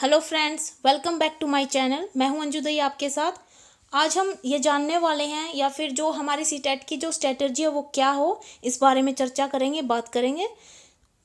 Hello friends, welcome back to my channel. मैं हूं अंजू दई आपके साथ। आज हम ये जानने वाले हैं या फिर जो हमारी सीटेट की जो स्ट्रेटजी है वो क्या हो, इस बारे में चर्चा करेंगे, बात करेंगे।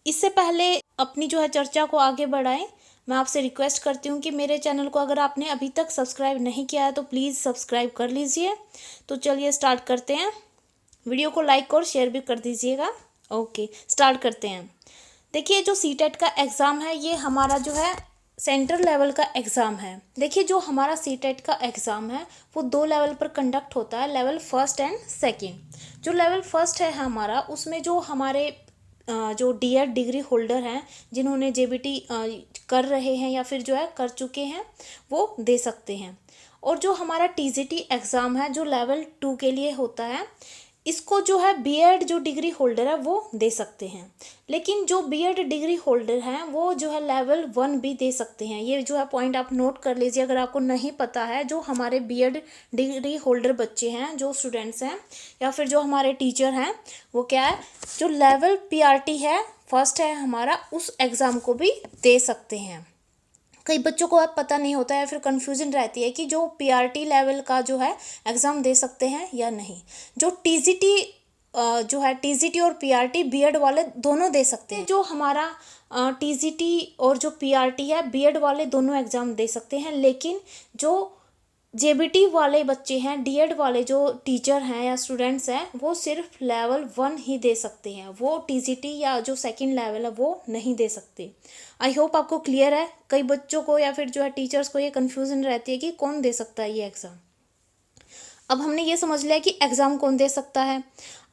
इससे पहले अपनी जो है चर्चा को आगे बढ़ाएं, मैं आपसे रिक्वेस्ट करती हूँ कि मेरे चैनल को अगर आपने अभी तक सब्सक्राइब नहीं किया है तो प्लीज़ सब्सक्राइब कर लीजिए। तो चलिए स्टार्ट करते हैं। वीडियो को लाइक और शेयर भी कर दीजिएगा। ओके, स्टार्ट करते हैं। देखिए, जो सीटेट का एग्ज़ाम है ये हमारा जो है सेंट्रल लेवल का एग्ज़ाम है। देखिए, जो हमारा सीटेट का एग्ज़ाम है वो 2 लेवल पर कंडक्ट होता है, लेवल फर्स्ट एंड सेकंड। जो लेवल फर्स्ट है हमारा, उसमें जो हमारे जो डीएड डिग्री होल्डर हैं, जिन्होंने जेबीटी कर रहे हैं या फिर जो है कर चुके हैं, वो दे सकते हैं। और जो हमारा टीजीटी एग्ज़ाम है जो लेवल 2 के लिए होता है, इसको जो है बीएड जो डिग्री होल्डर है वो दे सकते हैं। लेकिन जो बीएड डिग्री होल्डर हैं वो जो है लेवल 1 भी दे सकते हैं। ये जो है पॉइंट आप नोट कर लीजिए अगर आपको नहीं पता है। जो हमारे बीएड डिग्री होल्डर बच्चे हैं, जो स्टूडेंट्स हैं या फिर जो हमारे टीचर हैं, वो क्या है, जो लेवल पीआरटी है फर्स्ट है हमारा, उस एग्ज़ाम को भी दे सकते हैं। कई बच्चों को अब पता नहीं होता है, फिर कन्फ्यूजन रहती है कि जो पीआरटी लेवल का जो है एग्ज़ाम दे सकते हैं या नहीं। जो टीजीटी जो है, टीजीटी और पीआरटी बीएड वाले दोनों दे सकते हैं। जो हमारा टीजीटी और जो पीआरटी है, बीएड वाले दोनों एग्ज़ाम दे सकते हैं। लेकिन जो जेबीटी वाले बच्चे हैं, डीएड वाले जो टीचर हैं या स्टूडेंट्स हैं, वो सिर्फ लेवल 1 ही दे सकते हैं। वो टीजीटी या जो सेकंड लेवल है वो नहीं दे सकते। आई होप आपको क्लियर है। कई बच्चों को या फिर जो है टीचर्स को ये कन्फ्यूज़न रहती है कि कौन दे सकता है ये एग्ज़ाम। अब हमने ये समझ लिया कि एग्ज़ाम कौन दे सकता है।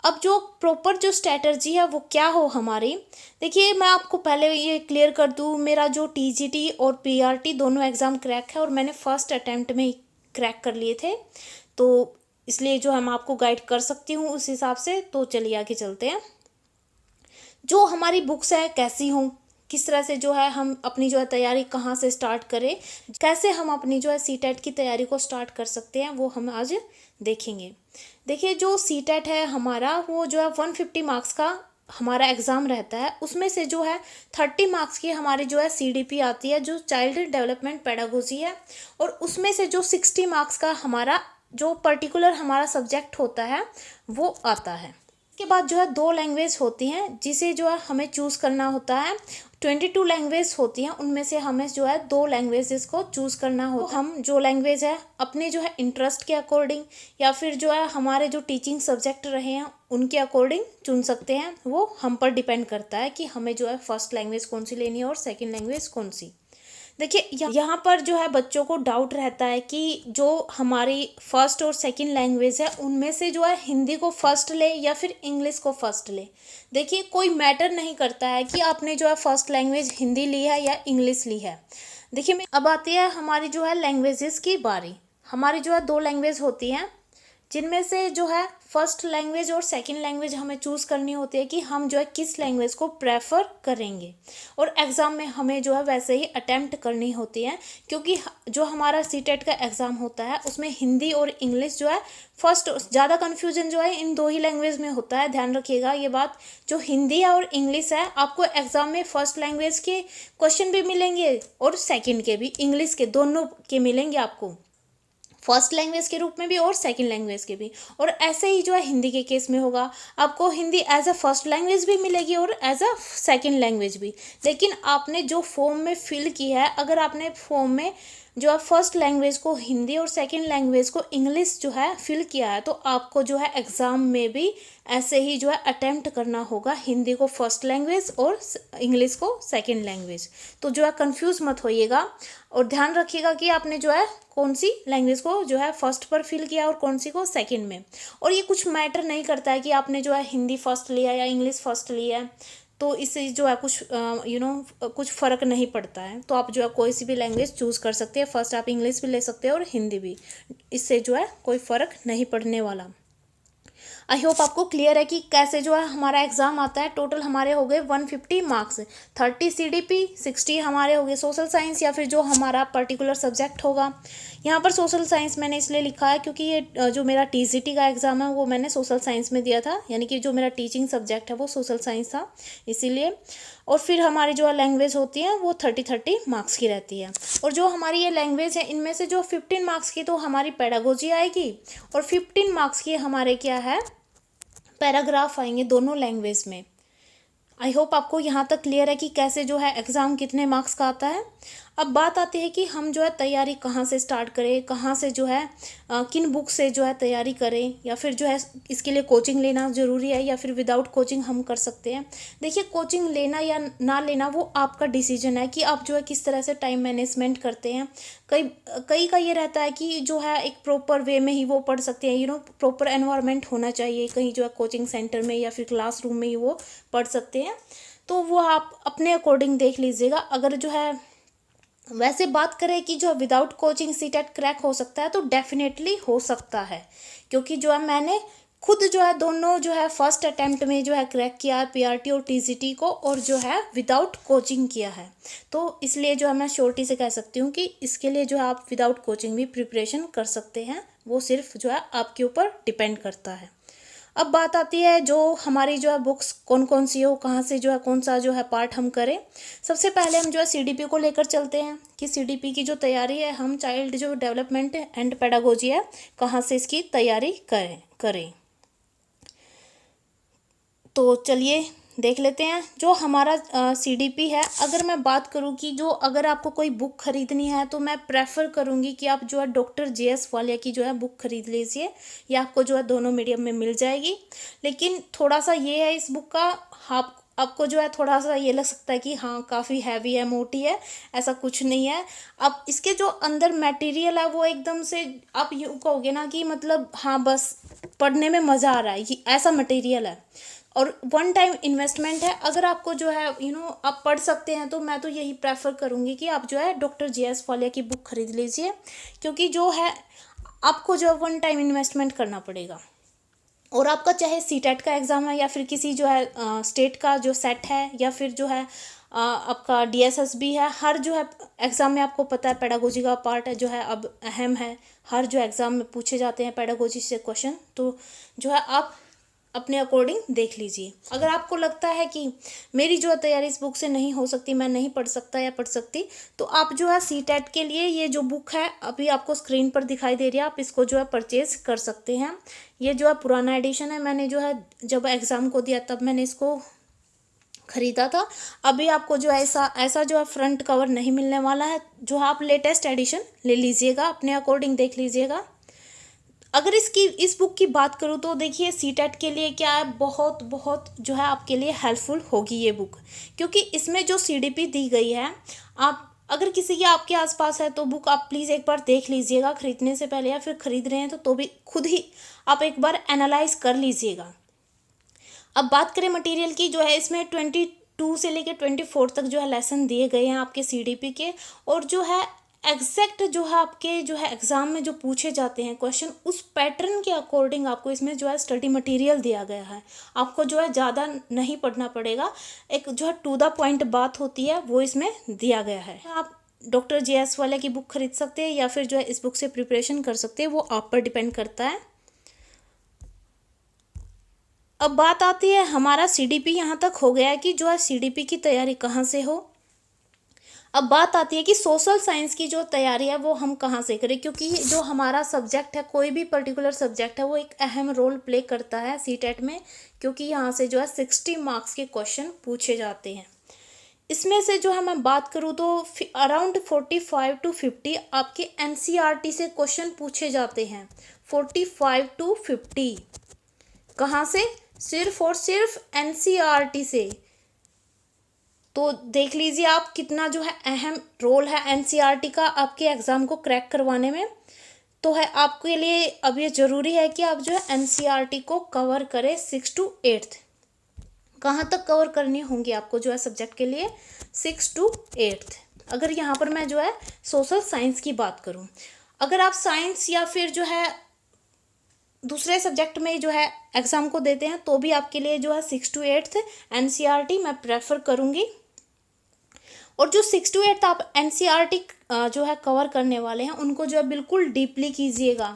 अब जो प्रॉपर जो स्ट्रैटेजी है वो क्या हो हमारी। देखिए, मैं आपको पहले ये क्लियर कर दूँ, मेरा जो टीजीटी और पीआरटी दोनों एग्ज़ाम क्रैक है और मैंने फर्स्ट अटैम्प्ट में ही क्रैक कर लिए थे, तो इसलिए जो है मैं आपको गाइड कर सकती हूँ उस हिसाब से। तो चलिए आगे चलते हैं। जो हमारी बुक्स है कैसी हों, किस तरह से जो है हम अपनी जो है तैयारी कहाँ से स्टार्ट करें, कैसे हम अपनी जो है सीटेट की तैयारी को स्टार्ट कर सकते हैं, वो हम आज देखेंगे। देखिए, जो सीटेट है हमारा वो जो है 150 मार्क्स का हमारा एग्ज़ाम रहता है। उसमें से जो है 30 मार्क्स की हमारी जो है सीडीपी आती है, जो चाइल्ड डेवलपमेंट पेडागोजी है। और उसमें से जो 60 मार्क्स का हमारा जो पर्टिकुलर हमारा सब्जेक्ट होता है वो आता है। इसके बाद जो है 2 लैंग्वेज होती हैं जिसे जो है हमें चूज़ करना होता है। 22 लैंग्वेज होती हैं, उनमें से हमें जो है 2 लैंग्वेजेस को चूज़ करना हो। हम जो लैंग्वेज है अपने जो है इंटरेस्ट के अकॉर्डिंग या फिर जो है हमारे जो टीचिंग सब्जेक्ट रहे हैं उनके अकॉर्डिंग चुन सकते हैं। वो हम पर डिपेंड करता है कि हमें जो है फर्स्ट लैंग्वेज कौन सी लेनी है और सेकेंड लैंग्वेज कौन सी। देखिए, यहाँ पर जो है बच्चों को डाउट रहता है कि जो हमारी फर्स्ट और सेकंड लैंग्वेज है उनमें से जो है हिंदी को फर्स्ट ले या फिर इंग्लिश को फर्स्ट ले। देखिए, कोई मैटर नहीं करता है कि आपने जो है फर्स्ट लैंग्वेज हिंदी ली है या इंग्लिश ली है। देखिए, अब आती है हमारी जो है लैंग्वेजेस की बारी। हमारी जो है 2 लैंग्वेज होती हैं, जिनमें से जो है फर्स्ट लैंग्वेज और सेकंड लैंग्वेज हमें चूज़ करनी होती है कि हम जो है किस लैंग्वेज को प्रेफर करेंगे। और एग्ज़ाम में हमें जो है वैसे ही अटेम्प्ट करनी होती है, क्योंकि जो हमारा सीटेट का एग्ज़ाम होता है उसमें हिंदी और इंग्लिश जो है फर्स्ट, ज़्यादा कन्फ्यूजन जो है इन 2 ही लैंग्वेज में होता है। ध्यान रखिएगा ये बात। जो हिंदी है और इंग्लिश है, आपको एग्ज़ाम में फर्स्ट लैंग्वेज के क्वेश्चन भी मिलेंगे और सेकेंड के भी, इंग्लिश के दोनों के मिलेंगे आपको, फर्स्ट लैंग्वेज के रूप में भी और सेकंड लैंग्वेज के भी। और ऐसे ही जो है हिंदी के केस में होगा, आपको Hindi as a first language भी मिलेगी और एज अ सेकंड लैंग्वेज भी। लेकिन आपने जो फॉर्म में फिल की है, अगर आपने फॉर्म में जो है फर्स्ट लैंग्वेज को हिंदी और सेकंड लैंग्वेज को इंग्लिश जो है फिल किया है, तो आपको जो है एग्ज़ाम में भी ऐसे ही जो है अटेम्प्ट करना होगा, हिंदी को फर्स्ट लैंग्वेज और इंग्लिश को सेकंड लैंग्वेज। तो जो है कंफ्यूज मत होइएगा और ध्यान रखिएगा कि आपने जो है कौन सी लैंग्वेज को जो है फर्स्ट पर फिल किया और कौन सी को सेकंड में। और ये कुछ मैटर नहीं करता है कि आपने जो है हिंदी फर्स्ट लिया या इंग्लिश फर्स्ट लिया है, तो इससे जो है कुछ कुछ फ़र्क नहीं पड़ता है। तो आप जो है कोई सी भी लैंग्वेज चूज़ कर सकते हैं। फर्स्ट आप इंग्लिश भी ले सकते हैं और हिंदी भी, इससे जो है कोई फ़र्क नहीं पड़ने वाला। आई होप आपको क्लियर है कि कैसे जो है हमारा एग्ज़ाम आता है। टोटल हमारे हो गए 150 मार्क्स, 30 सीडीपी, 60 हमारे हो गए सोशल साइंस या फिर जो हमारा पर्टिकुलर सब्जेक्ट होगा। यहाँ पर सोशल साइंस मैंने इसलिए लिखा है क्योंकि ये जो मेरा टीजीटी का एग्ज़ाम है वो मैंने सोशल साइंस में दिया था, यानी कि जो मेरा टीचिंग सब्जेक्ट है वो सोशल साइंस था, इसीलिए। और फिर हमारी जो लैंग्वेज होती है वो 30 मार्क्स की रहती है। और जो हमारी ये लैंग्वेज है इनमें से जो 15 मार्क्स की तो हमारी पेडागोजी आएगी और 15 मार्क्स की हमारे क्या है पैराग्राफ आएंगे दोनों लैंग्वेज में। आई होप आपको यहाँ तक क्लियर है कि कैसे जो है एग्ज़ाम कितने मार्क्स का आता है। अब बात आती है कि हम जो है तैयारी कहाँ से स्टार्ट करें, कहाँ से जो है किन बुक से जो है तैयारी करें, या फिर जो है इसके लिए कोचिंग लेना ज़रूरी है या फिर विदाउट कोचिंग हम कर सकते हैं। देखिए, कोचिंग लेना या ना लेना वो आपका डिसीजन है कि आप जो है किस तरह से टाइम मैनेजमेंट करते हैं। कई का ये रहता है कि जो है एक प्रॉपर वे में ही वो पढ़ सकते हैं, प्रॉपर एनवायरनमेंट होना चाहिए कहीं जो है कोचिंग सेंटर में या फिर क्लासरूम में ही वो पढ़ सकते हैं। तो वो आप अपने अकॉर्डिंग देख लीजिएगा। अगर जो है वैसे बात करें कि जो विदाउट कोचिंग सीटेट क्रैक हो सकता है तो डेफिनेटली हो सकता है, क्योंकि जो है मैंने खुद जो है दोनों जो है फर्स्ट अटेम्प्ट में जो है क्रैक किया पीआरटी और टीजीटी को, और जो है विदाउट कोचिंग किया है। तो इसलिए जो है मैं श्योरिटी से कह सकती हूँ कि इसके लिए जो है आप विदाउट कोचिंग भी प्रिपरेशन कर सकते हैं। वो सिर्फ जो है आपके ऊपर डिपेंड करता है। अब बात आती है जो हमारी जो है बुक्स कौन कौन सी हो, कहाँ से जो है कौन सा जो है पार्ट हम करें। सबसे पहले हम जो है सीडीपी को लेकर चलते हैं कि सीडीपी की जो तैयारी है हम चाइल्ड जो डेवलपमेंट एंड पेडागोजी है कहाँ से इसकी तैयारी करें। तो चलिए देख लेते हैं जो हमारा सीडीपी है। अगर मैं बात करूं कि जो अगर आपको कोई बुक खरीदनी है तो मैं प्रेफर करूंगी कि आप जो है डॉक्टर जेएस वालिया की जो है बुक खरीद लीजिए। ये आपको जो है दोनों मीडियम में मिल जाएगी। लेकिन थोड़ा सा ये है इस बुक का, आपको जो है थोड़ा सा ये लग सकता है कि हाँ काफ़ी हैवी है, मोटी है, ऐसा कुछ नहीं है। अब इसके जो अंदर मटेरियल है वो एकदम से आप यूँ कहोगे ना कि मतलब हाँ बस पढ़ने में मज़ा आ रहा है, ये ऐसा मटेरियल है और वन टाइम इन्वेस्टमेंट है। अगर आपको जो है आप पढ़ सकते हैं तो मैं तो यही प्रेफर करूँगी कि आप जो है डॉक्टर जेएस वालिया की बुक खरीद लीजिए, क्योंकि जो है आपको जो है वन टाइम इन्वेस्टमेंट करना पड़ेगा। और आपका चाहे सीटेट का एग्ज़ाम है या फिर किसी जो है स्टेट का जो सेट है या फिर जो है आपका डीएसएसबी है, हर जो है एग्ज़ाम में आपको पता है पेडागोजी का पार्ट है जो है अब अहम है। हर जो एग्ज़ाम में पूछे जाते हैं पेडागोजी से क्वेश्चन, तो जो है आप अपने अकॉर्डिंग देख लीजिए। अगर आपको लगता है कि मेरी जो तैयारी इस बुक से नहीं हो सकती, मैं नहीं पढ़ सकता या पढ़ सकती, तो आप जो है सीटेट के लिए ये जो बुक है अभी आपको स्क्रीन पर दिखाई दे रही है, आप इसको जो है परचेज कर सकते हैं। ये जो है पुराना एडिशन है, मैंने जो है जब एग्ज़ाम को दिया तब मैंने इसको ख़रीदा था। अभी आपको जो ऐसा जो है फ्रंट कवर नहीं मिलने वाला है, जो आप लेटेस्ट एडिशन ले लीजिएगा, अपने अकॉर्डिंग देख लीजिएगा। अगर इस बुक की बात करूँ तो देखिए सीटेट के लिए क्या है, बहुत बहुत जो है आपके लिए हेल्पफुल होगी ये बुक, क्योंकि इसमें जो सीडीपी दी गई है, आप अगर किसी के आपके आसपास है तो बुक आप प्लीज़ एक बार देख लीजिएगा खरीदने से पहले, या फिर ख़रीद रहे हैं तो भी खुद ही आप एक बार एनालाइज कर लीजिएगा। अब बात करें मटेरियल की, जो है इसमें 22 से लेकर 24 तक जो है लेसन दिए गए हैं आपके सीडीपी के, और जो है एग्जैक्ट जो है आपके जो है एग्ज़ाम में जो पूछे जाते हैं क्वेश्चन, उस पैटर्न के अकॉर्डिंग आपको इसमें जो है स्टडी मटेरियल दिया गया है। आपको जो है ज़्यादा नहीं पढ़ना पड़ेगा, एक जो है टू द पॉइंट बात होती है वो इसमें दिया गया है। आप डॉक्टर जेएस वाले की बुक खरीद सकते हैं या फिर जो है इस बुक से प्रिपरेशन कर सकते हैं, वो आप पर डिपेंड करता है। अब बात आती है हमारा सीडीपी यहाँ तक हो गया है कि जो है सीडीपी की तैयारी कहाँ से हो। अब बात आती है कि सोशल साइंस की जो तैयारी है वो हम कहाँ से करें, क्योंकि जो हमारा सब्जेक्ट है, कोई भी पर्टिकुलर सब्जेक्ट है, वो एक अहम रोल प्ले करता है सीटेट में, क्योंकि यहाँ से जो है 60 मार्क्स के क्वेश्चन पूछे जाते हैं। इसमें से जो है मैं बात करूँ तो अराउंड 45 to 50 आपके एनसीईआरटी से क्वेश्चन पूछे जाते हैं। 45 to 50 कहाँ से? सिर्फ और सिर्फ एनसीईआरटी से। तो देख लीजिए आप कितना जो है अहम रोल है एनसीईआरटी का आपके एग्ज़ाम को क्रैक करवाने में। तो है आपके लिए अब ये ज़रूरी है कि आप जो है एनसीईआरटी को कवर करें 6 to 8। कहाँ तक कवर करनी होंगी आपको जो है सब्जेक्ट के लिए? 6 to 8। अगर यहाँ पर मैं जो है सोशल साइंस की बात करूँ, अगर आप साइंस या फिर जो है दूसरे सब्जेक्ट में जो है एग्ज़ाम को देते हैं तो भी आपके लिए जो है 6 to 8 एनसीईआरटी मैं प्रेफर करूँगी। और जो 6 to 8 आप एनसीईआरटी जो है कवर करने वाले हैं उनको जो है बिल्कुल डीपली कीजिएगा,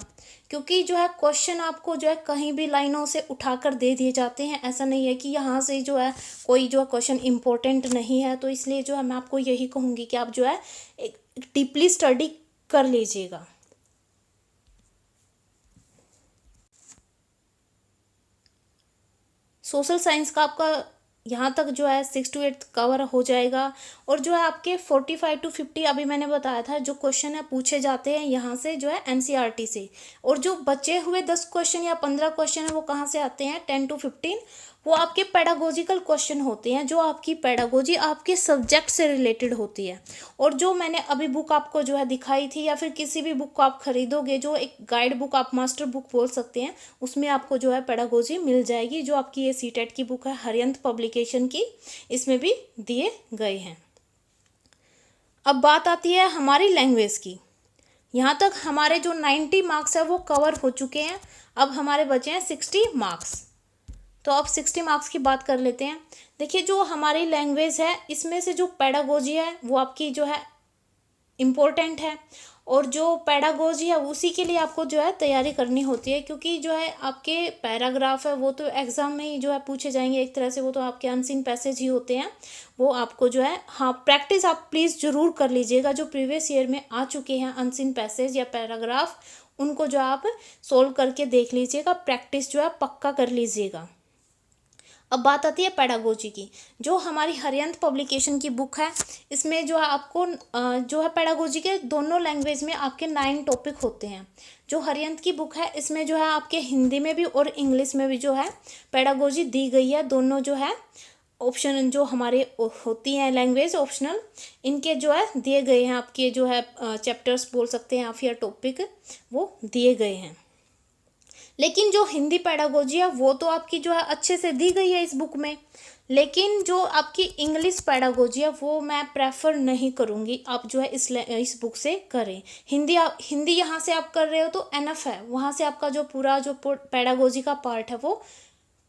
क्योंकि जो है क्वेश्चन आपको जो है कहीं भी लाइनों से उठाकर दे दिए जाते हैं। ऐसा नहीं है कि यहाँ से जो है कोई जो क्वेश्चन इम्पोर्टेंट नहीं है। तो इसलिए जो है मैं आपको यही कहूँगी कि आप जो है एक डीपली स्टडी कर लीजिएगा। सोशल साइंस का आपका यहाँ तक जो है 6 to 8 कवर हो जाएगा। और जो है आपके 45 to 50 अभी मैंने बताया था जो क्वेश्चन है पूछे जाते हैं यहाँ से जो है एनसीईआरटी से। और जो बचे हुए 10 क्वेश्चन या 15 क्वेश्चन है वो कहाँ से आते हैं 10 to 15, वो आपके पेडागोजिकल क्वेश्चन होते हैं, जो आपकी पेडागोजी आपके सब्जेक्ट से रिलेटेड होती है। और जो मैंने अभी बुक आपको जो है दिखाई थी, या फिर किसी भी बुक को आप खरीदोगे, जो एक गाइड बुक आप मास्टर बुक बोल सकते हैं, उसमें आपको जो है पेडागोजी मिल जाएगी। जो आपकी ये सीटेट की बुक है हरियंत पब्लिकेशन की, इसमें भी दिए गए हैं। अब बात आती है हमारी लैंग्वेज की। यहाँ तक हमारे जो 90 मार्क्स है वो कवर हो चुके हैं। अब हमारे बचे हैं 60 मार्क्स। तो अब 60 मार्क्स की बात कर लेते हैं। देखिए जो हमारी लैंग्वेज है इसमें से जो पेडागोजी है वो आपकी जो है इम्पोर्टेंट है। और जो पेडागोजी है उसी के लिए आपको जो है तैयारी करनी होती है, क्योंकि जो है आपके पैराग्राफ है वो तो एग्ज़ाम में ही जो है पूछे जाएंगे एक तरह से। वो तो आपके अनसीन पैसेज ही होते हैं। वो आपको जो है हाँ प्रैक्टिस आप प्लीज़ ज़रूर कर लीजिएगा। जो प्रीवियस ईयर में आ चुके हैं अनसीन पैसेज या पैराग्राफ, उनको जो आप सोल्व करके देख लीजिएगा। प्रैक्टिस जो है पक्का कर लीजिएगा। अब बात आती है पेडागोजी की। जो हमारी हरियंत पब्लिकेशन की बुक है इसमें जो है आपको जो है पेडागोजी के दोनों लैंग्वेज में आपके 9 टॉपिक होते हैं। जो हरियंत की बुक है इसमें जो है आपके हिंदी में भी और इंग्लिश में भी जो है पेडागोजी दी गई है। दोनों जो है ऑप्शन जो हमारे होती हैं लैंग्वेज ऑप्शनल, इनके जो है दिए गए हैं। आपके जो है चैप्टर्स बोल सकते हैं या फिर टॉपिक वो दिए गए हैं। लेकिन जो हिंदी पेडागोजी है वो तो आपकी जो है अच्छे से दी गई है इस बुक में। लेकिन जो आपकी इंग्लिश पेडागोजी है वो मैं प्रेफर नहीं करूँगी आप जो है इस बुक से करें। हिंदी यहाँ से आप कर रहे हो तो एनफ है, वहाँ से आपका जो पूरा जो पेडागोजी का पार्ट है वो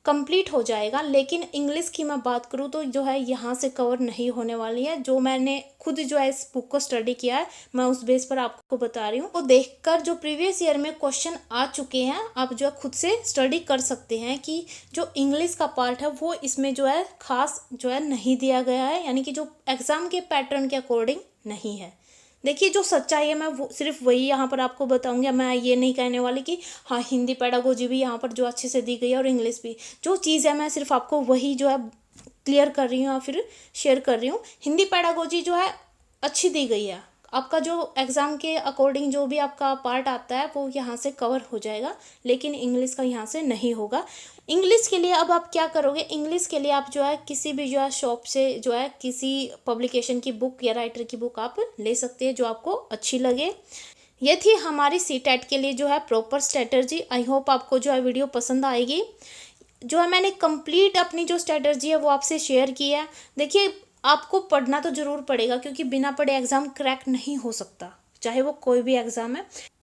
कंप्लीट हो जाएगा। लेकिन इंग्लिश की मैं बात करूँ तो जो है यहाँ से कवर नहीं होने वाली है। जो मैंने खुद जो है इस बुक को स्टडी किया है मैं उस बेस पर आपको बता रही हूँ। वो देखकर जो प्रीवियस ईयर में क्वेश्चन आ चुके हैं आप जो है खुद से स्टडी कर सकते हैं कि जो इंग्लिश का पार्ट है वो इसमें जो है खास जो है नहीं दिया गया है, यानी कि जो एग्ज़ाम के पैटर्न के अकॉर्डिंग नहीं है। देखिए जो सच्चाई है मैं वो सिर्फ वही यहाँ पर आपको बताऊंगी। मैं ये नहीं कहने वाली कि हाँ हिंदी पेडागोजी भी यहाँ पर जो अच्छे से दी गई है और इंग्लिश भी। जो चीज़ है मैं सिर्फ आपको वही जो है क्लियर कर रही हूँ या फिर शेयर कर रही हूँ। हिंदी पेडागोजी जो है अच्छी दी गई है। आपका जो एग्ज़ाम के अकॉर्डिंग जो भी आपका पार्ट आता है वो यहाँ से कवर हो जाएगा, लेकिन इंग्लिश का यहाँ से नहीं होगा। इंग्लिश के लिए अब आप क्या करोगे, इंग्लिश के लिए आप जो है किसी भी जो है शॉप से जो है किसी पब्लिकेशन की बुक या राइटर की बुक आप ले सकते हैं जो आपको अच्छी लगे। ये थी हमारी सीटेट के लिए जो है प्रॉपर स्ट्रेटर्जी। आई होप आपको जो है वीडियो पसंद आएगी। जो है मैंने कंप्लीट अपनी जो स्ट्रेटर्जी है वो आपसे शेयर की है। देखिए आपको पढ़ना तो ज़रूर पड़ेगा, क्योंकि बिना पढ़े एग्ज़ाम क्रैक नहीं हो सकता, चाहे वो कोई भी एग्ज़ाम है।